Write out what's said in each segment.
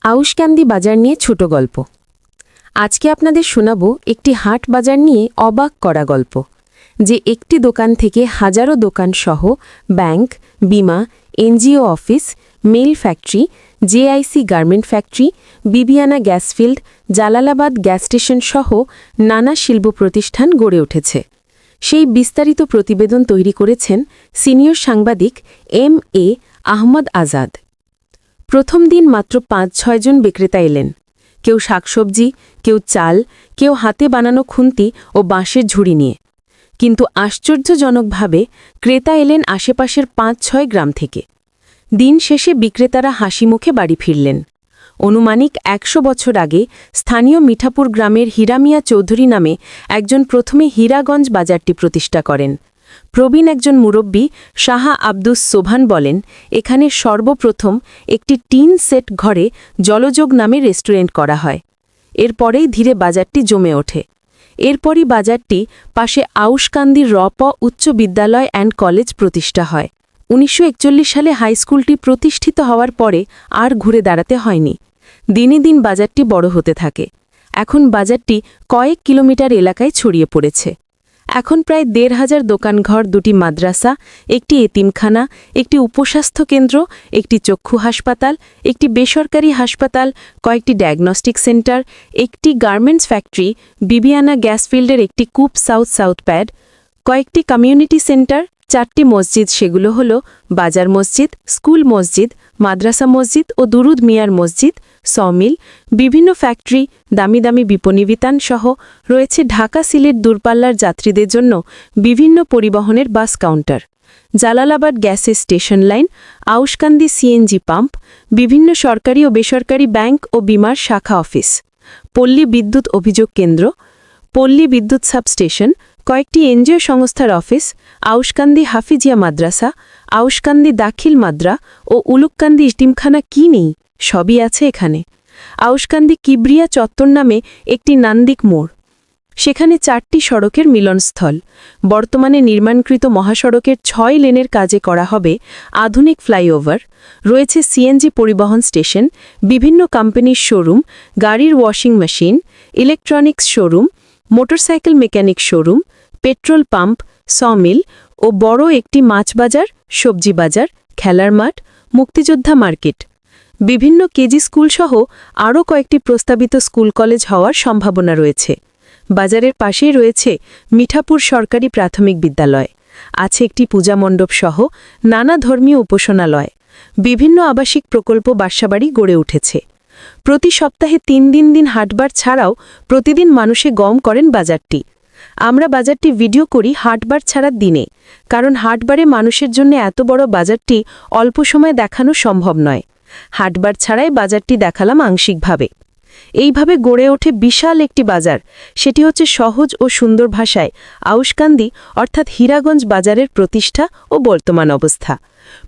আউশকান্দি বাজার নিয়ে ছোট গল্প। আজকে আপনাদের শোনাবো একটি হাট বাজার নিয়ে অবাক করা গল্প, যে একটি দোকান থেকে হাজারো দোকান সহ ব্যাংক, বিমা, NGO office, mail factory, JIC garment factory, Bibiyana gas field, Jalalabad gas station সহ নানা শিল্প প্রতিষ্ঠান গড়ে উঠেছে। সেই বিস্তারিত প্রতিবেদন তৈরি করেছেন সিনিয়র সাংবাদিক এম.এ. আহমদ আজাদ। প্রথম দিন মাত্র ৫-৬ জন বিক্রেতা এলেন। কেউ শাকসবজি, কেউ চাল, কেউ হাতে বানানো খুন্তি ও বাঁশের ঝুড়ি নিয়ে। কিন্তু আশ্চর্যজনকভাবে ক্রেতা এলেন আশেপাশের ৫-৬ গ্রাম থেকে। দিন শেষে বিক্রেতারা হাসিমুখে বাড়ি ফিরলেন। অনুমানিক ১০০ বছর আগে স্থানীয় মিঠাপুর গ্রামের হীরামিয়া চৌধুরী নামে একজন প্রথমে হীরাগঞ্জ বাজারটি প্রতিষ্ঠা করেন। প্রবীণ একজন মুরব্বী শাহ আব্দুস সোবহান বলেন, এখানে সর্বপ্রথম একটি টিন সেট ঘরে জলযোগ নামে রেস্টুরেন্ট করা হয়। এরপরেই ধীরে বাজারটি জমে ওঠে। এরপরই বাজারটি পাশে আউশকান্দির রপ উচ্চ বিদ্যালয় অ্যান্ড কলেজ প্রতিষ্ঠা হয়। ১৯৪১ সালে হাইস্কুলটি প্রতিষ্ঠিত হওয়ার পরে আর ঘুরে দাঁড়াতে হয়নি। দিনে দিন বাজারটি বড় হতে থাকে। এখন বাজারটি কয়েক কিলোমিটার এলাকায় ছড়িয়ে পড়েছে। এখন প্রায় ১৫০০ দোকানঘর, ২টি মাদ্রাসা, একটি এতিমখানা, একটি উপস্বাস্থ্য কেন্দ্র, একটি চক্ষু হাসপাতাল, একটি বেসরকারি হাসপাতাল, কয়েকটি ডায়াগনস্টিক সেন্টার, একটি গার্মেন্টস ফ্যাক্টরি, বিবিয়ানা গ্যাসফিল্ডের একটি কূপ সাউথ প্যাড, কয়েকটি কমিউনিটি সেন্টার, ৪টি মসজিদ, সেগুলো হল বাজার মসজিদ, স্কুল মসজিদ, মাদ্রাসা মসজিদ ও দুরুদ মিয়ার মসজিদ, সমিল, বিভিন্ন ফ্যাক্টরি, দামি দামি বিপণিবিতান সহ রয়েছে ঢাকা সিলেট দূরপাল্লার যাত্রীদের জন্য বিভিন্ন পরিবহনের বাস কাউন্টার, জালালাবাদ গ্যাসের station line, Auskandi CNG pump, বিভিন্ন সরকারি ও বেসরকারি ব্যাংক ও বিমার শাখা অফিস, পল্লী বিদ্যুৎ অভিযোগ কেন্দ্র, পল্লী বিদ্যুৎ সাবস্টেশন, কয়েকটি এনজিও সংস্থার অফিস, আউশকান্দি হাফিজিয়া মাদ্রাসা, আউশকান্দি দাখিল মাদ্রা ও উলুক্কান্দি ইতিমখানা কি নেই, সবই আছে এখানে। আউশকান্দি কিবরিয়া চত্বর নামে একটি নান্দিক মোড়, সেখানে ৪টি সড়কের মিলনস্থল। বর্তমানে নির্মাণকৃত মহাসড়কের ৬ লেনের কাজে করা হবে আধুনিক ফ্লাইওভার। রয়েছে সিএনজি পরিবহন স্টেশন, বিভিন্ন কোম্পানির শোরুম, গাড়ির washing machine, electronics showroom, motorcycle mechanic showroom, petrol pump, sawmill ও বড় একটি মাছ বাজার, সবজি বাজার, খেলার মাঠ, মুক্তিযোদ্ধা মার্কেট, বিভিন্ন কেজি স্কুলসহ আরও কয়েকটি প্রস্তাবিত স্কুল কলেজ হওয়ার সম্ভাবনা রয়েছে। বাজারের পাশেই রয়েছে মিঠাপুর সরকারি প্রাথমিক বিদ্যালয়। আছে একটি পূজা মণ্ডপ সহ নানা ধর্মীয় উপাসনালয়। বিভিন্ন আবাসিক প্রকল্প, বাসাবাড়ি গড়ে উঠেছে। প্রতি সপ্তাহে ৩ দিন হাটবার ছাড়াও প্রতিদিন মানুষে গম করেন বাজারটি। আমরা বাজারটি ভিডিও করি হাটবার ছাড়ার দিনে, কারণ হাটবারে মানুষের জন্য এত বড় বাজারটি অল্প সময় দেখানো সম্ভব নয়। হাটবার ছাড়াই বাজারটি দেখালাম আংশিকভাবে। এইভাবে গড়ে ওঠে বিশাল একটি বাজার। সেটি হচ্ছে সহজ ও সুন্দর ভাষায় আউশকান্দি অর্থাৎ হীরাগঞ্জ বাজারের প্রতিষ্ঠা ও বর্তমান অবস্থা।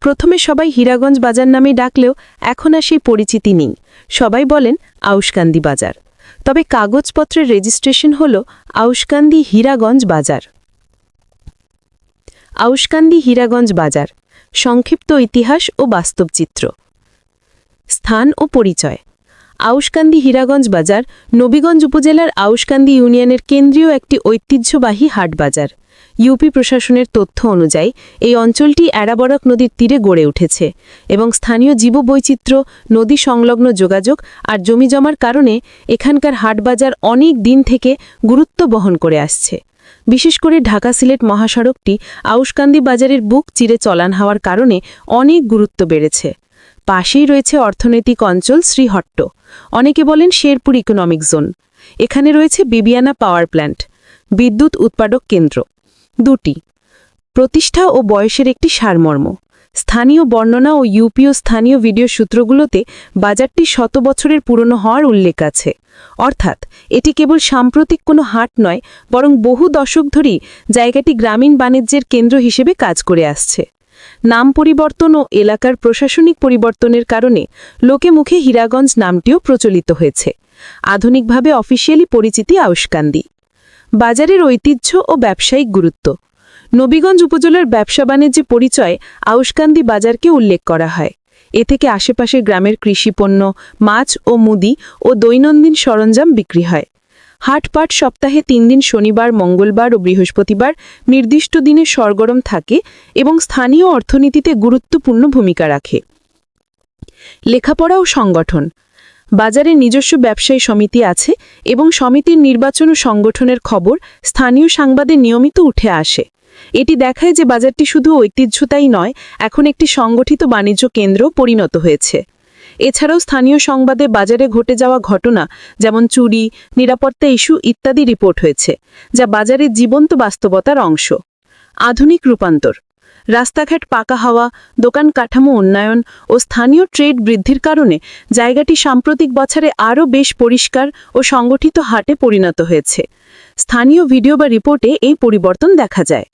প্রথমে সবাই হীরাগঞ্জ বাজার নামে ডাকলেও এখন আর সেই পরিচিতি নেই। সবাই বলেন আউশকান্দি বাজার। তবে কাগজপত্রের রেজিস্ট্রেশন হল আউশকান্দি হীরাগঞ্জ বাজার। আউশকান্দি হীরাগঞ্জ বাজার, সংক্ষিপ্ত ইতিহাস ও বাস্তব চিত্র। স্থান ও পরিচয়। আউশকান্দি হীরাগঞ্জ বাজার নবীগঞ্জ উপজেলার আউশকান্দি ইউনিয়নের কেন্দ্রীয় একটি ঐতিহ্যবাহী হাট বাজার। ইউপি প্রশাসনের তথ্য অনুযায়ী এই অঞ্চলটি এরাবরক নদীর তীরে গড়ে উঠেছে এবং স্থানীয় জীববৈচিত্র্য, নদী সংলগ্ন যোগাযোগ আর জমিজমার কারণে এখানকার হাটবাজার অনেক দিন থেকে গুরুত্ব বহন করে আসছে। বিশেষ করে ঢাকা সিলেট মহাসড়কটি আউশকান্দি বাজারের বুক চিরে চলান হওয়ার কারণে অনেক গুরুত্ব বেড়েছে। পাশেই রয়েছে অর্থনৈতিক অঞ্চল শ্রীহট্ট, অনেকে বলেন শেরপুর ইকোনমিক জোন। এখানে রয়েছে বিবিয়ানা পাওয়ার প্ল্যান্ট, বিদ্যুৎ উৎপাদক কেন্দ্র। ২টি প্রতিষ্ঠা ও বয়সের একটি সারমর্ম। স্থানীয় বর্ণনা ও ইউপিও স্থানীয় ভিডিও সূত্রগুলোতে বাজারটি ১০০ বছরের পুরনো হওয়ার উল্লেখ আছে। অর্থাৎ এটি কেবল সাম্প্রতিক কোনো হাট নয়, বরং বহু দশক ধরেই জায়গাটি গ্রামীণ বাণিজ্যের কেন্দ্র হিসেবে কাজ করে আসছে। নাম পরিবর্তন ও এলাকার প্রশাসনিক পরিবর্তনের কারণে লোকে মুখে হীরাগঞ্জ নামটিও প্রচলিত হয়েছে। আধুনিকভাবে অফিসিয়ালি পরিচিতি আউশকান্দি। বাজারের ঐতিহ্য ও ব্যবসায়িক গুরুত্ব। নবীগঞ্জ উপজেলার ব্যবসা বাণিজ্যে পরিচয় আউশকান্দি বাজারকে উল্লেখ করা হয়। এ থেকে আশেপাশের গ্রামের কৃষিপণ্য, মাছ ও মুদি ও দৈনন্দিন সরঞ্জাম বিক্রি হয়। হাটপাট সপ্তাহে 3 দিন শনিবার, মঙ্গলবার ও বৃহস্পতিবার নির্দিষ্ট দিনে সরগরম থাকে এবং স্থানীয় অর্থনীতিতে গুরুত্বপূর্ণ ভূমিকা রাখে। লেখাপড়া ও সংগঠন। বাজারে নিজস্ব ব্যবসায়ী সমিতি আছে এবং সমিতির নির্বাচন ও সংগঠনের খবর স্থানীয় সংবাদে নিয়মিত উঠে আসে। এটি দেখায় যে বাজারটি শুধু ঐতিহ্যতাই নয়, এখন একটি সংগঠিত বাণিজ্য কেন্দ্রও পরিণত হয়েছে। এছাড়াও স্থানীয় সংবাদে বাজারে ঘটে যাওয়া ঘটনা যেমন চুরি, নিরাপত্তা ইস্যু ইত্যাদি রিপোর্ট হয়েছে, যা বাজারের জীবন্ত বাস্তবতার অংশ। আধুনিক রূপান্তর। রাস্তাঘাট পাকা হওয়া, দোকান কাঠামো উন্নয়ন ও স্থানীয় ট্রেড বৃদ্ধির কারণে জায়গাটি সাম্প্রতিক বছরে আরও বেশ পরিষ্কার ও সংগঠিত হাটে পরিণত হয়েছে। স্থানীয় ভিডিও বা রিপোর্টে এই পরিবর্তন দেখা যায়।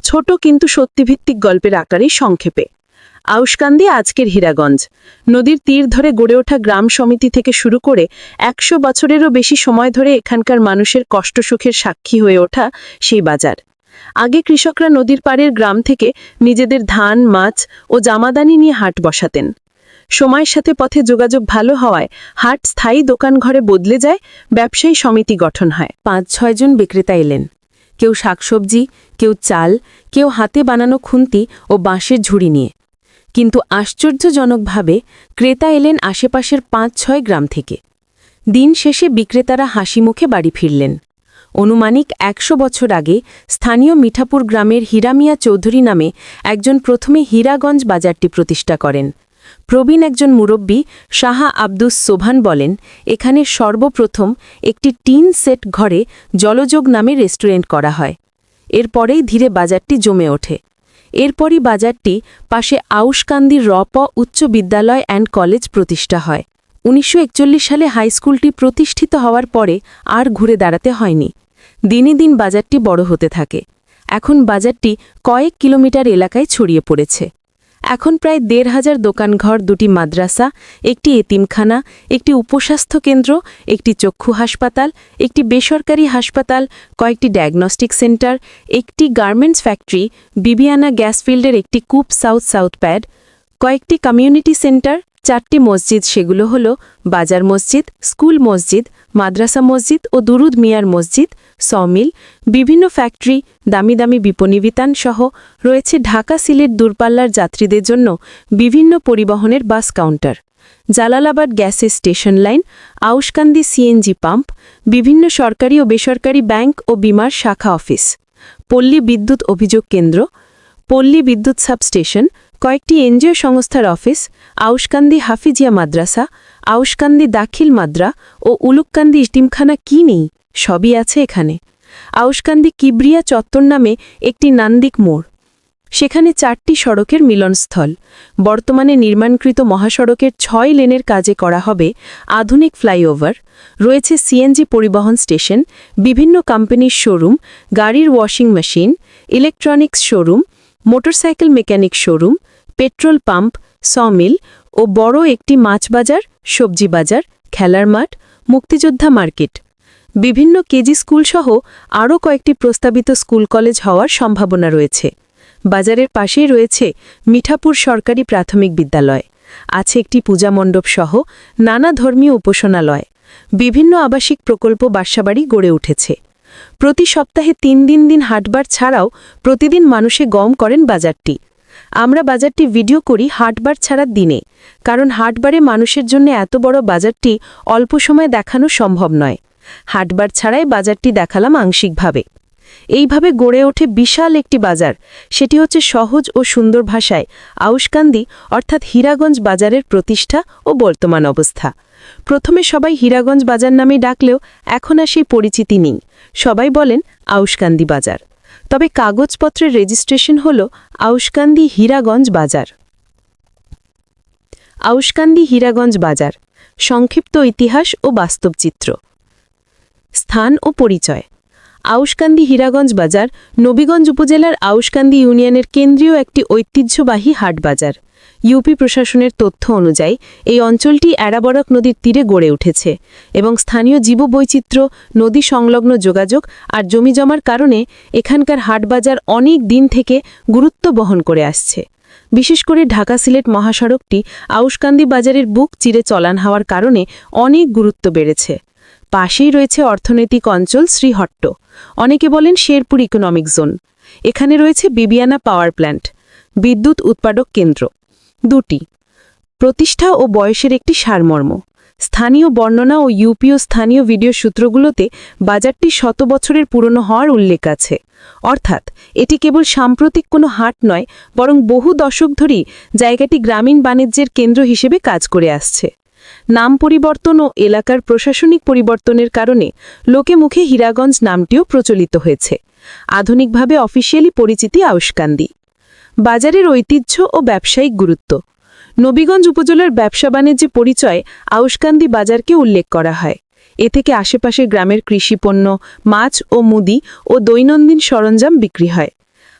ছোট কিন্তু সত্যিভিত্তিক গল্পের আকারে সংক্ষেপে। আউশকান্দি আজকের হীরাগঞ্জ। নদীর তীর ধরে গড়ে ওঠা গ্রাম সমিতি থেকে শুরু করে 100 বছরেরও বেশি সময় ধরে এখানকার মানুষের কষ্ট সুখের সাক্ষী হয়ে ওঠা সেই বাজার। আগে কৃষকরা নদীর পাড়ের গ্রাম থেকে নিজেদের ধান, মাছ ও জামাদানি নিয়ে হাট বসাতেন। সময়ের সাথে পথে যোগাযোগ ভালো হওয়ায় হাট স্থায়ী দোকানঘরে বদলে যায়, ব্যবসায়ী সমিতি গঠন হয়। 5-6 জন বিক্রেতা এলেন। কেউ শাকসবজি, কেউ চাল, কেউ হাতে বানানো খুন্তি ও বাঁশের ঝুড়ি নিয়ে। কিন্তু আশ্চর্যজনকভাবে ক্রেতা এলেন আশেপাশের 5-6 গ্রাম থেকে। দিন শেষে বিক্রেতারা হাসিমুখে বাড়ি ফিরলেন। অনুমানিক 100 বছর আগে স্থানীয় মিঠাপুর গ্রামের হীরামিয়া চৌধুরী নামে একজন প্রথমে হীরাগঞ্জ বাজারটি প্রতিষ্ঠা করেন। প্রবীণ একজন মুরব্বী শাহ আব্দুস সোবহান বলেন, এখানে সর্বপ্রথম একটি টিন সেট ঘরে জলযোগ নামে রেস্টুরেন্ট করা হয়। এরপরেই ধীরে বাজারটি জমে ওঠে। এরপরই বাজারটি পাশে আউশকান্দি রপ উচ্চ বিদ্যালয় অ্যান্ড কলেজ প্রতিষ্ঠা হয়। 1941 সালে হাইস্কুলটি প্রতিষ্ঠিত হওয়ার পরে আর ঘুরে দাঁড়াতে হয়নি। দিনে দিন বাজারটি বড় হতে থাকে। এখন বাজারটি কয়েক কিলোমিটার এলাকায় ছড়িয়ে পড়েছে। এখন প্রায় 1,500 দোকানঘর, 2টি মাদ্রাসা, একটি এতিমখানা, একটি উপস্বাস্থ্য কেন্দ্র, একটি চক্ষু হাসপাতাল, একটি বেসরকারি হাসপাতাল, কয়েকটি ডায়াগনস্টিক সেন্টার, একটি গার্মেন্টস ফ্যাক্টরি, বিবিয়ানা গ্যাস ফিল্ডের একটি কূপ, সাউথ প্যাড, কয়েকটি কমিউনিটি সেন্টার, 4টি মসজিদ, সেগুলো হল বাজার মসজিদ, স্কুল মসজিদ, মাদ্রাসা মসজিদ ও দুরুদ মিয়ার মসজিদ, সমিল, বিভিন্ন ফ্যাক্টরি, দামি দামি বিপণিবিতান সহ রয়েছে ঢাকা সিলেট দূরপাল্লার যাত্রীদের জন্য বিভিন্ন পরিবহনের বাস কাউন্টার, জালালাবাদ গ্যাসের station line, Auskandi CNG pump, বিভিন্ন সরকারি ও বেসরকারি ব্যাংক ও বিমার শাখা অফিস, পল্লী বিদ্যুৎ অভিযোগ কেন্দ্র, পল্লী বিদ্যুৎ সাবস্টেশন, কয়েকটি এনজিও সংস্থার অফিস, আউশকান্দি হাফিজিয়া মাদ্রাসা, আউশকান্দি দাখিল মাদ্রা ও উলুক্কান্দি ইটিমখানা কি নেই, সবই আছে এখানে। আউশকান্দি কিবরিয়া চত্বর নামে একটি নান্দিক মোড়, সেখানে 4টি সড়কের মিলনস্থল। বর্তমানে নির্মাণকৃত মহাসড়কের 6 লেনের কাজে করা হবে আধুনিক ফ্লাইওভার। রয়েছে সিএনজি পরিবহন স্টেশন, বিভিন্ন কোম্পানির শোরুম, গাড়ির washing machine, electronics showroom, motorcycle mechanic showroom, petrol pump, sawmill ও বড় একটি মাছ বাজার, সবজি বাজার, খেলার মাঠ, মুক্তিযোদ্ধা মার্কেট। বিভিন্ন কেজি স্কুলসহ আরও কয়েকটি প্রস্তাবিত স্কুল কলেজ হওয়ার সম্ভাবনা রয়েছে। বাজারের পাশেই রয়েছে মিঠাপুর সরকারি প্রাথমিক বিদ্যালয়। আছে একটি পূজা মণ্ডপ সহ নানা ধর্মীয় উপাসনালয়। বিভিন্ন আবাসিক প্রকল্প, বাসাবাড়ি গড়ে উঠেছে। প্রতি সপ্তাহে 3 দিন হাটবার ছাড়াও প্রতিদিন মানুষে গম করেন বাজারটি। আমরা বাজারটি ভিডিও করি হাটবার ছাড়ার দিনে, কারণ হাটবারে মানুষের জন্য এত বড় বাজারটি অল্প সময়ে দেখানো সম্ভব নয়। হাটবার ছাড়াই বাজারটি দেখালাম আংশিকভাবে। এইভাবে গড়ে ওঠে বিশাল একটি বাজার। সেটি হচ্ছে সহজ ও সুন্দর ভাষায় আউশকান্দি অর্থাৎ হীরাগঞ্জ বাজারের প্রতিষ্ঠা ও বর্তমান অবস্থা। প্রথমে সবাই হীরাগঞ্জ বাজার নামে ডাকলেও এখন আর সেই পরিচিতি নেই। সবাই বলেন আউশকান্দি বাজার। তবে কাগজপত্রের রেজিস্ট্রেশন হল আউশকান্দি হীরাগঞ্জ বাজার। আউশকান্দি হীরাগঞ্জ বাজার, সংক্ষিপ্ত ইতিহাস ও বাস্তব চিত্র। স্থান ও পরিচয়। আউশকান্দি হীরাগঞ্জ বাজার নবীগঞ্জ উপজেলার আউশকান্দি ইউনিয়নের কেন্দ্রীয় একটি ঐতিহ্যবাহী হাট বাজার। ইউপি প্রশাসনের তথ্য অনুযায়ী এই অঞ্চলটি এরাবরক নদীর তীরে গড়ে উঠেছে এবং স্থানীয় জীববৈচিত্র্য, নদী সংলগ্ন যোগাযোগ আর জমিজমার কারণে এখানকার হাটবাজার অনেক দিন থেকে গুরুত্ব বহন করে আসছে। বিশেষ করে ঢাকা সিলেট মহাসড়কটি আউশকান্দি বাজারের বুক চিরে চলান হওয়ার কারণে অনেক গুরুত্ব বেড়েছে। পাশেই রয়েছে অর্থনৈতিক অঞ্চল শ্রীহট্ট, অনেকে বলেন শেরপুর ইকোনমিক জোন। এখানে রয়েছে বিবিয়ানা পাওয়ার প্ল্যান্ট, বিদ্যুৎ উৎপাদক কেন্দ্র। দুটি প্রতিষ্ঠা ও বয়সের একটি সারমর্ম। স্থানীয় বর্ণনা ও ইউপিও স্থানীয় ভিডিও সূত্রগুলোতে বাজারটি শত বছরের পুরনো হওয়ার উল্লেখ আছে। অর্থাৎ এটি কেবল সাম্প্রতিক কোনো হাট নয়, বরং বহু দশক ধরেই জায়গাটি গ্রামীণ বাণিজ্যের কেন্দ্র হিসেবে কাজ করে আসছে। নাম পরিবর্তন ও এলাকার প্রশাসনিক পরিবর্তনের কারণে লোকে মুখে হীরাগঞ্জ নামটিও প্রচলিত হয়েছে। আধুনিকভাবে অফিসিয়ালি পরিচিতি আউশকান্দি। বাজারের ঐতিহ্য ও ব্যবসায়িক গুরুত্ব। নবীগঞ্জ উপজেলার ব্যবসা বাণিজ্যে পরিচয় আউশকান্দি বাজারকে উল্লেখ করা হয়। এ থেকে আশেপাশের গ্রামের কৃষিপণ্য, মাছ ও মুদি ও দৈনন্দিন সরঞ্জাম বিক্রি হয়।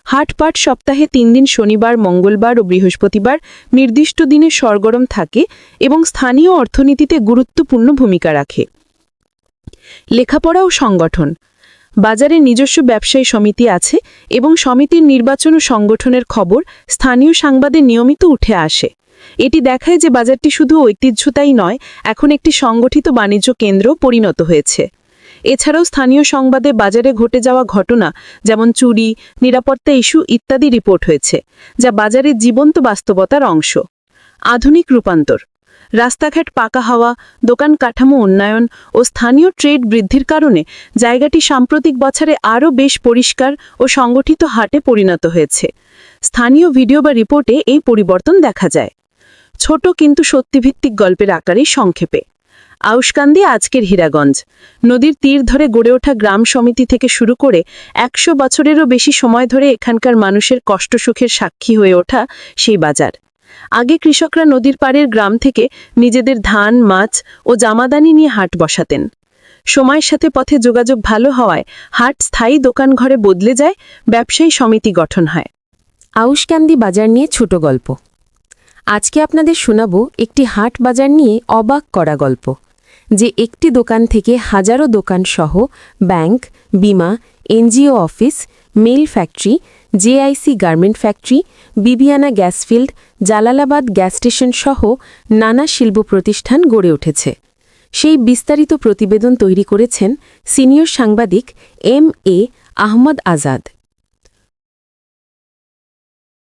হাটপাট সপ্তাহে 3 দিন শনিবার, মঙ্গলবার ও বৃহস্পতিবার নির্দিষ্ট দিনে সরগরম থাকে এবং স্থানীয় অর্থনীতিতে গুরুত্বপূর্ণ ভূমিকা রাখে। লেখাপড়া ও সংগঠন। বাজারে নিজস্ব ব্যবসায়ী সমিতি আছে এবং সমিতির নির্বাচন ও সংগঠনের খবর স্থানীয় সংবাদে নিয়মিত উঠে আসে। এটি দেখায় যে বাজারটি শুধু ঐতিহ্যতাই নয়, এখন একটি সংগঠিত বাণিজ্য কেন্দ্রও পরিণত হয়েছে। এছাড়াও স্থানীয় সংবাদে বাজারে ঘটে যাওয়া ঘটনা, যেমন চুরি, নিরাপত্তা ইস্যু ইত্যাদি রিপোর্ট হয়েছে, যা বাজারের জীবন্ত বাস্তবতার অংশ। আধুনিক রূপান্তর। রাস্তাঘাট পাকা হওয়া, দোকান কাঠামো উন্নয়ন ও স্থানীয় ট্রেড বৃদ্ধির কারণে জায়গাটি সাম্প্রতিক বছরে আরও বেশ পরিষ্কার ও সংগঠিত হাটে পরিণত হয়েছে। স্থানীয় ভিডিও বা রিপোর্টে এই পরিবর্তন দেখা যায়। ছোট কিন্তু সত্যিভিত্তিক গল্পের আকারে সংক্ষেপে। আউশকান্দি আজকের হীরাগঞ্জ। নদীর তীর ধরে গড়ে ওঠা গ্রাম সমিতি থেকে শুরু করে 100 বছরেরও বেশি সময় ধরে এখানকার মানুষের কষ্টসুখের সাক্ষী হয়ে ওঠা সেই বাজার। আগে কৃষকরা নদীর পাড়ের গ্রাম থেকে নিজেদের ধান, মাছ ও জামাদানি নিয়ে হাট বসাতেন। সময়ের সাথে পথে যোগাযোগ ভালো হওয়ায় হাট স্থায়ী দোকানঘরে বদলে যায়, ব্যবসায়ী সমিতি গঠন হয়। আউশকান্দি বাজার নিয়ে ছোট গল্প। আজকে আপনাদের শোনাবো একটি হাট বাজার নিয়ে অবাক করা গল্প, যে একটি দোকান থেকে হাজারো দোকান সহ ব্যাংক, বিমা, NGO office, mail factory, JIC garment factory, Bibiyana gas field, Jalalabad gas station সহ নানা শিল্প প্রতিষ্ঠান গড়ে উঠেছে। সেই বিস্তারিত প্রতিবেদন তৈরি করেছেন সিনিয়র সাংবাদিক এম.এ. আহমদ আজাদ।